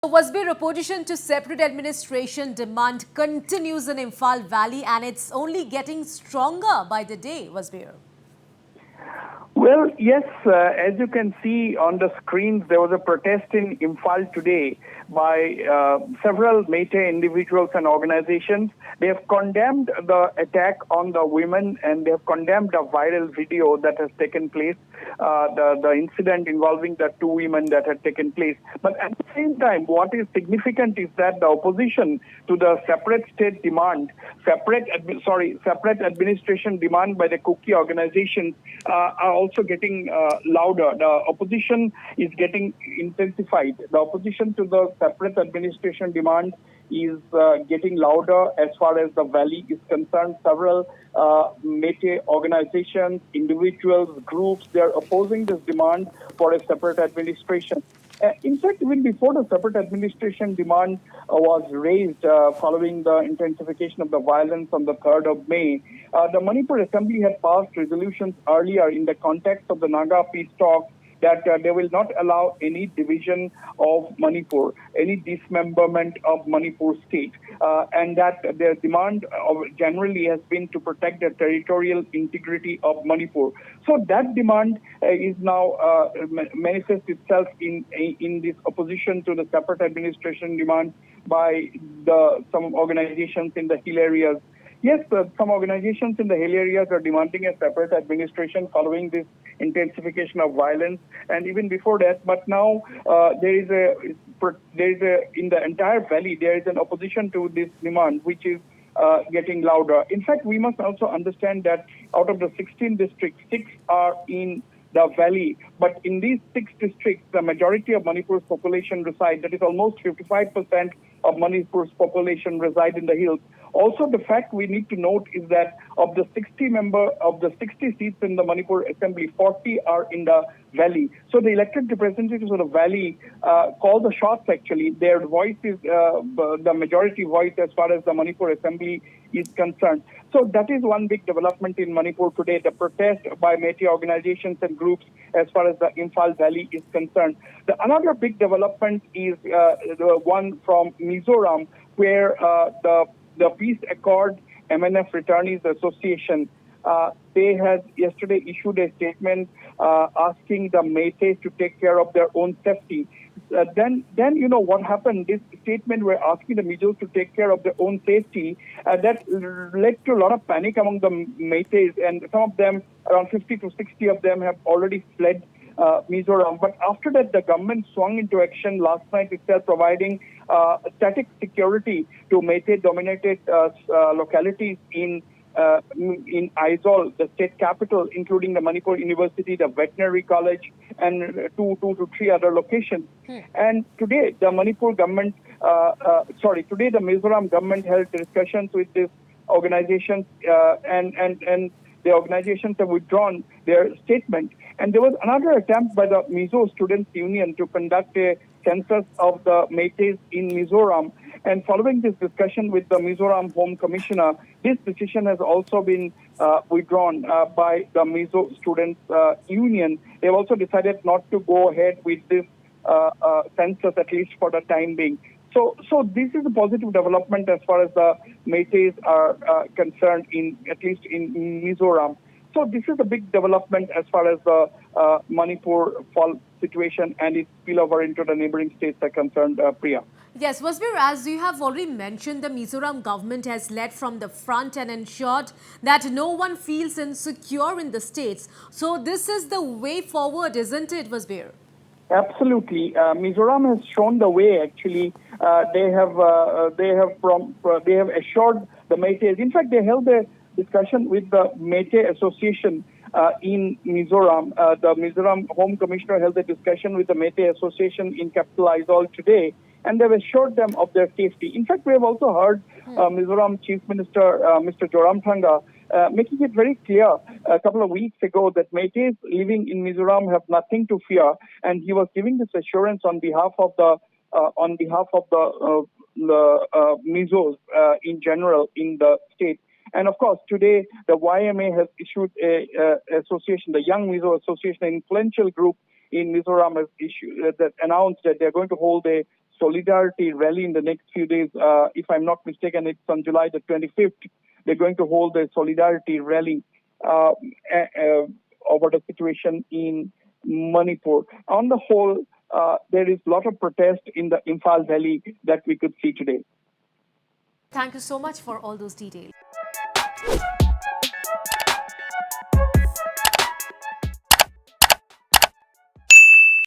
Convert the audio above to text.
Wasbir opposition to separate administration demand continues in Imphal Valley and it's only getting stronger by the day, Wasbir. Well, yes, as you can see on the screens, there was a protest in Imphal today by several Meiteis individuals and organizations. They have condemned the attack on the women and they have condemned a viral video that has taken place, the incident involving the two women that had taken place. But at the same time, what is significant is that the opposition to the separate state demand, separate administration demand by the cookie organizations are also getting louder. The opposition is getting intensified. The opposition to the separate administration demand is getting louder as far as the valley is concerned. Several Meiteis organizations, individuals, groups, they are opposing this demand for a separate administration. In fact, even before the separate administration demand was raised following the intensification of the violence on the 3rd of May, the Manipur Assembly had passed resolutions earlier in the context of the Naga peace talks that they will not allow any division of Manipur, any dismemberment of Manipur state, and that their demand generally has been to protect the territorial integrity of Manipur. So that demand is now manifests itself in this opposition to the separate administration demand by some organizations in the hill areas. Yes, some organizations in the hill areas are demanding a separate administration following this intensification of violence, and even before that. But now there is in the entire valley there is an opposition to this demand, which is getting louder. In fact, we must also understand that out of the 16 districts, 6 are in the valley, but in these 6 districts, the majority of Manipur's population reside. That is almost 55% of Manipur's population reside in the hills. Also, the fact we need to note is that of the 60 seats in the Manipur Assembly, 40 are in the valley. So the elected representatives of the valley call the shots. Actually, their voice is the majority voice as far as the Manipur Assembly is concerned. So that is one big development in Manipur today, the protest by Meiteis organizations and groups as far as the Imphal Valley is concerned. Another big development is the one from Mizoram, where the Peace Accord MNF Returnees Association, they had yesterday issued a statement asking the Meiteis to take care of their own safety. Then you know what happened. This statement were asking the Mijos to take care of their own safety. That led to a lot of panic among the Meiteis, and some of them, around 50 to 60 of them, have already fled Mizoram. But after that, the government swung into action last night itself, providing static security to Meiteis-dominated localities in Aizawl, the state capital, including the Manipur University, the veterinary college, and two to three other locations. And today, the Mizoram government held discussions with these organizations, and the organizations have withdrawn their statement. And there was another attempt by the Mizo Students' Union to conduct a census of the Meiteis in Mizoram. And following this discussion with the Mizoram Home Commissioner, this decision has also been withdrawn by the Mizo Students' Union. They've also decided not to go ahead with this census, at least for the time being. So this is a positive development as far as the Meiteis are concerned, at least in Mizoram. So this is a big development as far as the Manipur fall situation and its spillover into the neighboring states are concerned, Priya. Yes, Wasbir, as you have already mentioned, the Mizoram government has led from the front and ensured that no one feels insecure in the states. So this is the way forward, isn't it, Wasbir? Absolutely. Mizoram has shown the way. Actually, they have assured the Meiteis. In fact, they held a discussion with the Meiteis Association in Mizoram. The Mizoram Home Commissioner held a discussion with the Meiteis Association in capital Aizawl today, and they've assured them of their safety. In fact, we have also heard Mizoram Chief Minister Mr. 𝗟𝗓𝗪𝗓 making it very clear a couple of weeks ago that Meiteis living in Mizoram have nothing to fear, and he was giving this assurance on behalf of the Mizos in general in the state. And of course, today the YMA has issued a association, the Young Mizo Association, an influential group in Mizoram, has announced that they're going to hold a solidarity rally in the next few days. If I'm not mistaken, it's on July the 25th. They're going to hold a solidarity rally over the situation in Manipur. On the whole, there is a lot of protest in the Imphal Valley that we could see today. Thank you so much for all those details.